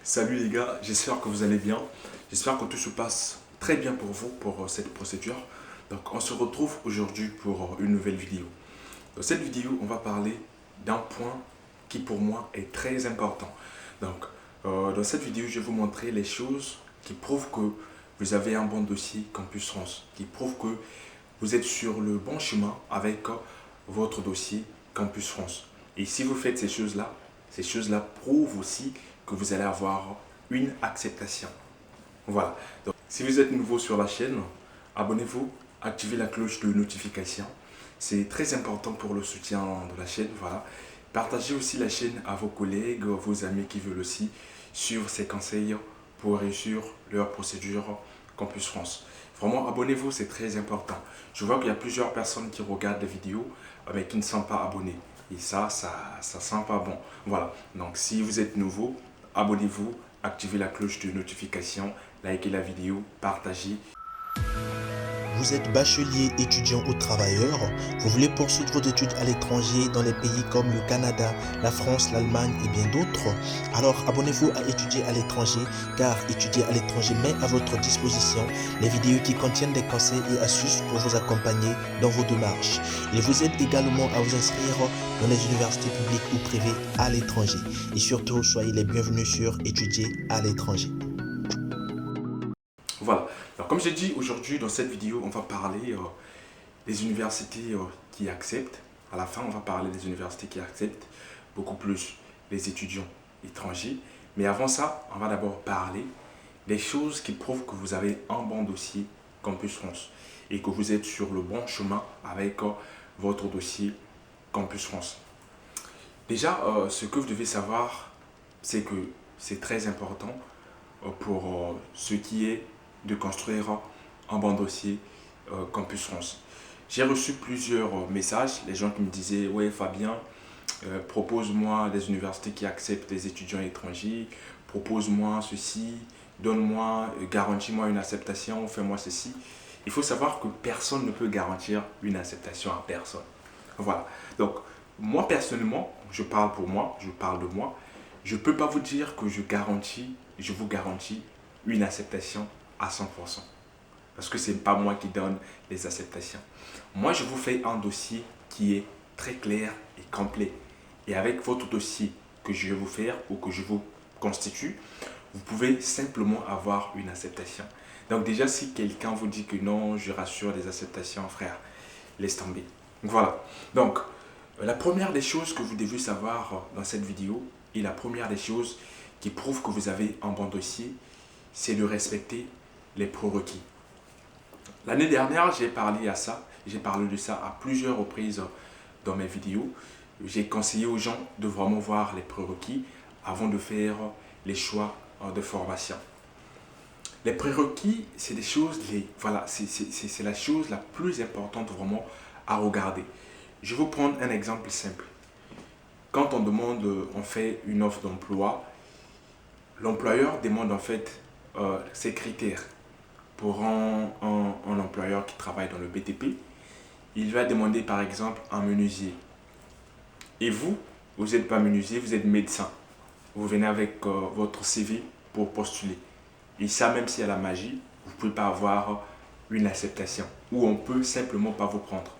Salut les gars, j'espère que vous allez bien. J'espère que tout se passe très bien pour vous pour cette procédure. Donc on se retrouve aujourd'hui pour une nouvelle vidéo. Dans cette vidéo, on va parler d'un point qui pour moi est très important. Donc dans cette vidéo, je vais vous montrer les choses qui prouvent que vous avez un bon dossier Campus France, qui prouvent que vous êtes sur le bon chemin avec votre dossier Campus France. Et si vous faites ces choses-là prouvent aussi que vous allez avoir une acceptation. Voilà. Donc, si vous êtes nouveau sur la chaîne, abonnez-vous, activez la cloche de notification. C'est très important pour le soutien de la chaîne. Voilà. Partagez aussi la chaîne à vos collègues, vos amis qui veulent aussi suivre ces conseils pour réussir leur procédure Campus France. Vraiment, abonnez-vous, c'est très important. Je vois qu'il y a plusieurs personnes qui regardent des vidéos, mais qui ne sont pas abonnés. Et ça sent pas bon. Voilà. Donc, si vous êtes nouveau, abonnez-vous, activez la cloche de notification, likez la vidéo, partagez. Vous êtes bachelier, étudiant ou travailleur, vous voulez poursuivre vos études à l'étranger dans les pays comme le Canada, la France, l'Allemagne et bien d'autres? Alors abonnez-vous à Étudier à l'étranger car Étudier à l'étranger met à votre disposition les vidéos qui contiennent des conseils et astuces pour vous accompagner dans vos démarches. Il vous aide également à vous inscrire dans les universités publiques ou privées à l'étranger. Et surtout, soyez les bienvenus sur Étudier à l'étranger. Voilà. Alors, comme j'ai dit aujourd'hui dans cette vidéo, on va parler des universités qui acceptent. À la fin, on va parler des universités qui acceptent beaucoup plus les étudiants étrangers. Mais avant ça, on va d'abord parler des choses qui prouvent que vous avez un bon dossier Campus France et que vous êtes sur le bon chemin avec votre dossier Campus France. Déjà, ce que vous devez savoir, c'est que c'est très important pour ce qui est de construire un bon dossier Campus France. J'ai reçu plusieurs messages, les gens qui me disaient « Ouais Fabien, propose-moi des universités qui acceptent les étudiants étrangers, propose-moi ceci, donne-moi, garantis-moi une acceptation, fais-moi ceci. » Il faut savoir que personne ne peut garantir une acceptation à personne. Voilà. Donc, moi personnellement, je parle pour moi, je parle de moi, je ne peux pas vous dire que je vous garantis une acceptation à 100%. Parce que ce n'est pas moi qui donne les acceptations. Moi, je vous fais un dossier qui est très clair et complet. Et avec votre dossier que je vais vous faire ou que je vous constitue, vous pouvez simplement avoir une acceptation. Donc déjà, si quelqu'un vous dit que non, je rassure des acceptations, frère, laisse tomber. Voilà. Donc, la première des choses que vous devez savoir dans cette vidéo et la première des choses qui prouve que vous avez un bon dossier, c'est de respecter les prérequis. L'année dernière, j'ai parlé de ça à plusieurs reprises dans mes vidéos. J'ai conseillé aux gens de vraiment voir les prérequis avant de faire les choix de formation. Les prérequis, c'est des choses, voilà, c'est la chose la plus importante vraiment à regarder. Je vais vous prendre un exemple simple. Quand on fait une offre d'emploi, l'employeur demande en fait ses critères. Pour un employeur qui travaille dans le BTP, il va demander par exemple un menuisier. Et vous n'êtes pas menuisier, vous êtes médecin. Vous venez avec votre CV pour postuler. Et ça, même s'il y a la magie, vous ne pouvez pas avoir une acceptation. Ou on ne peut simplement pas vous prendre.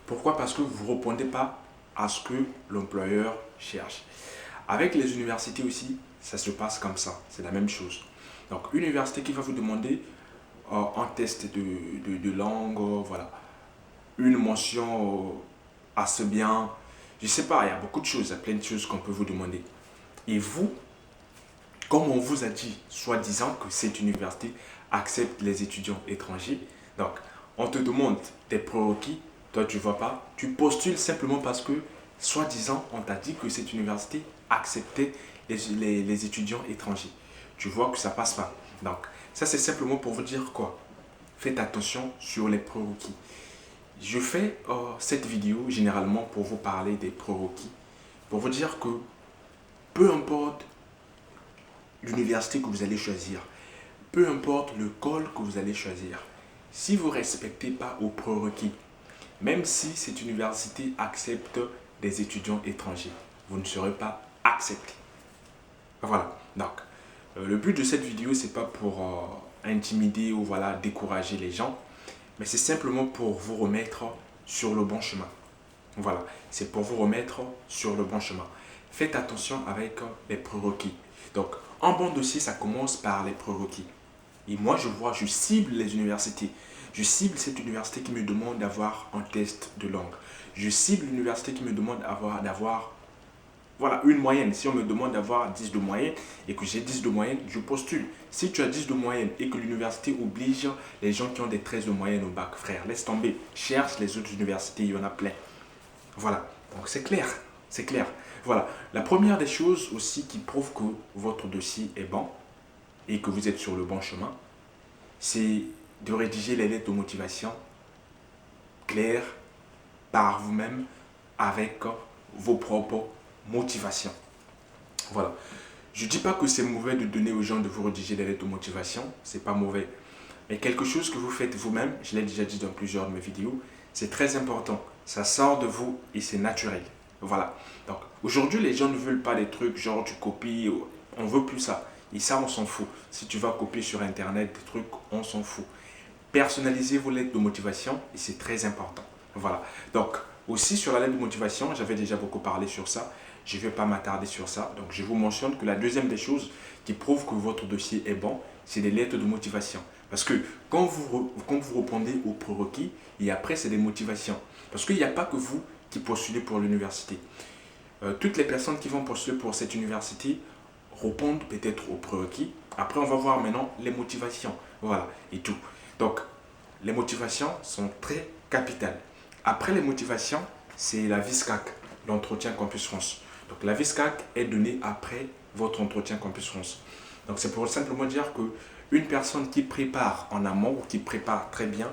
Pourquoi? Parce que vous ne répondez pas à ce que l'employeur cherche. Avec les universités aussi, ça se passe comme ça. C'est la même chose. Donc, une université qui va vous demander un test de langue, voilà, une mention assez bien, je sais pas, il y a beaucoup de choses, il y a plein de choses qu'on peut vous demander. Et vous, comme on vous a dit, soi-disant que cette université accepte les étudiants étrangers, donc on te demande des prérequis, toi tu ne vois pas, tu postules simplement parce que, soi-disant, on t'a dit que cette université acceptait les étudiants étrangers. Tu vois que ça passe pas. Donc, ça c'est simplement pour vous dire quoi? Faites attention sur les prérequis. Je fais cette vidéo généralement pour vous parler des prérequis, pour vous dire que peu importe l'université que vous allez choisir, peu importe le col que vous allez choisir, si vous ne respectez pas aux prérequis, même si cette université accepte des étudiants étrangers, vous ne serez pas accepté. Voilà. Donc, Le but de cette vidéo, c'est pas pour intimider ou voilà, décourager les gens, mais c'est simplement pour vous remettre sur le bon chemin. Voilà, c'est pour vous remettre sur le bon chemin. Faites attention avec les prérequis. Donc, un bon dossier, ça commence par les prérequis. Et moi, je cible les universités. Je cible cette université qui me demande d'avoir un test de langue. Je cible l'université qui me demande d'avoir voilà, une moyenne. Si on me demande d'avoir 10 de moyenne et que j'ai 10 de moyenne, je postule. Si tu as 10 de moyenne et que l'université oblige les gens qui ont des 13 de moyenne au bac, frère, laisse tomber. Cherche les autres universités, il y en a plein. Voilà, donc c'est clair, c'est clair. Voilà, la première des choses aussi qui prouve que votre dossier est bon et que vous êtes sur le bon chemin, c'est de rédiger les lettres de motivation claires par vous-même avec vos propres motivations. Voilà. Je ne dis pas que c'est mauvais de donner aux gens de vous rédiger des lettres de motivation, c'est pas mauvais. Mais quelque chose que vous faites vous-même, je l'ai déjà dit dans plusieurs de mes vidéos, c'est très important. Ça sort de vous et c'est naturel. Voilà. Donc aujourd'hui, les gens ne veulent pas des trucs genre tu copies, on veut plus ça. Et ça, on s'en fout. Si tu vas copier sur Internet des trucs, on s'en fout. Personnalisez vos lettres de motivation et c'est très important. Voilà. Donc aussi sur la lettre de motivation, j'avais déjà beaucoup parlé sur ça. Je ne vais pas m'attarder sur ça. Donc je vous mentionne que la deuxième des choses qui prouve que votre dossier est bon, c'est les lettres de motivation. Parce que quand vous répondez aux prérequis, et après c'est des motivations. Parce qu'il n'y a pas que vous qui postulez pour l'université. Toutes les personnes qui vont postuler pour cette université répondent peut-être aux prérequis. Après, on va voir maintenant les motivations. Voilà, et tout. Donc, les motivations sont très capitales. Après les motivations, c'est la VISCAC, l'entretien Campus France. Donc, la VISCAC est donnée après votre entretien Campus France. Donc, c'est pour simplement dire que une personne qui prépare en amont ou qui prépare très bien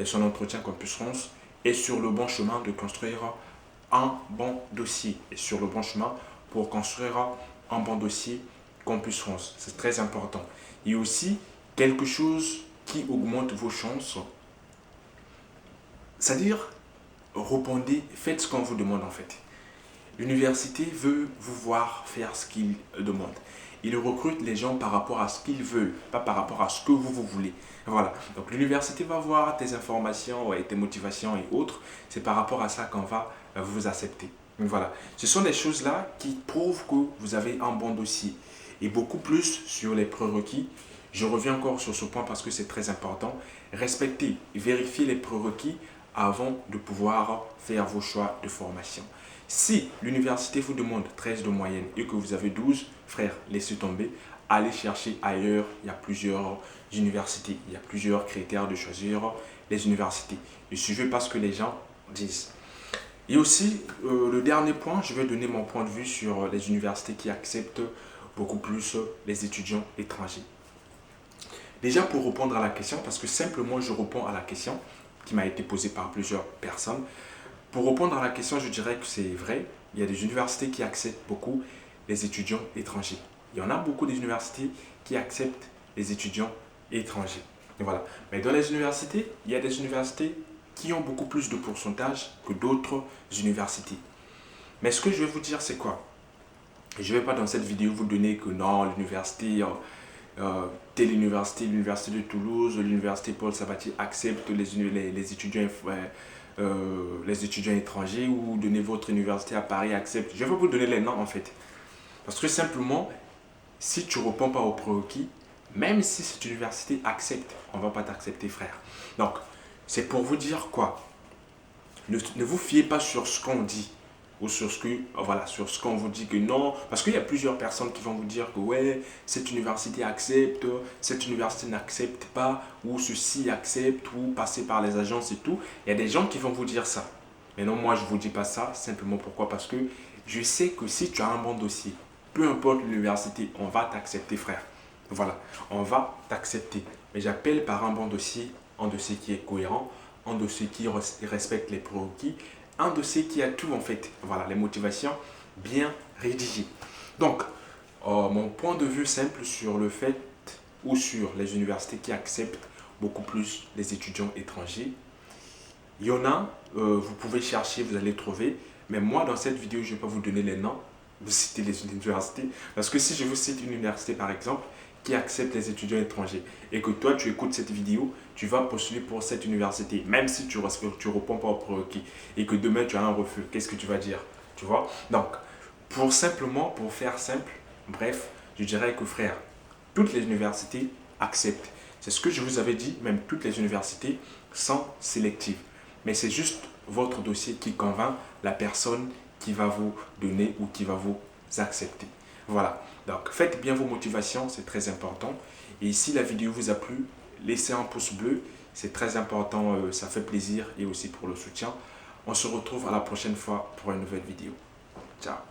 son entretien Campus France est sur le bon chemin de construire un bon dossier. Et sur le bon chemin pour construire un bon dossier Campus France. C'est très important. Et aussi, quelque chose qui augmente vos chances. C'est-à-dire, répondez, faites ce qu'on vous demande en fait. L'université veut vous voir faire ce qu'il demande. Il recrute les gens par rapport à ce qu'ils veulent, pas par rapport à ce que vous voulez. Voilà. Donc l'université va voir tes informations et tes motivations et autres. C'est par rapport à ça qu'on va vous accepter. Donc voilà. Ce sont des choses-là qui prouvent que vous avez un bon dossier. Et beaucoup plus sur les prérequis. Je reviens encore sur ce point parce que c'est très important. Respectez, vérifiez les prérequis avant de pouvoir faire vos choix de formation. Si l'université vous demande 13 de moyenne et que vous avez 12, frère, laissez tomber. Allez chercher ailleurs. Il y a plusieurs universités. Il y a plusieurs critères de choisir les universités. Ne suivez pas ce que les gens disent. Et aussi, le dernier point, je vais donner mon point de vue sur les universités qui acceptent beaucoup plus les étudiants étrangers. Déjà pour répondre à la question, parce que simplement je réponds à la question qui m'a été posée par plusieurs personnes. Pour répondre à la question, je dirais que c'est vrai. Il y a des universités qui acceptent beaucoup les étudiants étrangers. Il y en a beaucoup d'universités qui acceptent les étudiants étrangers. Et voilà. Mais dans les universités, il y a des universités qui ont beaucoup plus de pourcentage que d'autres universités. Mais ce que je vais vous dire, c'est quoi? Je ne vais pas dans cette vidéo vous donner que non, l'université, telle université, l'université de Toulouse, l'université Paul Sabatier accepte les étudiants étrangers ou donner votre université à Paris accepte. Je vais vous donner les noms en fait. Parce que simplement, si tu ne réponds pas aux prérequis, même si cette université accepte, on ne va pas t'accepter frère. Donc, c'est pour vous dire quoi? Ne vous fiez pas sur ce qu'on dit ou sur ce qu'on vous dit que non, parce qu'il y a plusieurs personnes qui vont vous dire que ouais, cette université accepte, cette université n'accepte pas, ou ceci accepte, ou passer par les agences et tout. Il y a des gens qui vont vous dire ça. Mais non, moi je ne vous dis pas ça, simplement pourquoi? Parce que je sais que si tu as un bon dossier, peu importe l'université, on va t'accepter frère. Voilà, on va t'accepter. Mais j'appelle par un bon dossier, un dossier qui est cohérent, un dossier qui respecte les prérequis, un dossier qui a tout en fait. Voilà, les motivations bien rédigées. Donc, mon point de vue simple sur le fait ou sur les universités qui acceptent beaucoup plus les étudiants étrangers. Il y en a, vous pouvez chercher, vous allez trouver. Mais moi, dans cette vidéo, je ne vais pas vous donner les noms. Vous citez les universités. Parce que si je vous cite une université, par exemple, qui acceptent les étudiants étrangers et que toi, tu écoutes cette vidéo, tu vas postuler pour cette université, même si tu ne réponds pas aux prérequis et que demain, tu as un refus, qu'est-ce que tu vas dire? Tu vois? Donc, pour faire simple, bref, je dirais que frère, toutes les universités acceptent. C'est ce que je vous avais dit, même toutes les universités sont sélectives. Mais c'est juste votre dossier qui convainc la personne qui va vous donner ou qui va vous accepter. Voilà, donc faites bien vos motivations, c'est très important. Et si la vidéo vous a plu, laissez un pouce bleu, c'est très important, ça fait plaisir et aussi pour le soutien. On se retrouve à la prochaine fois pour une nouvelle vidéo. Ciao.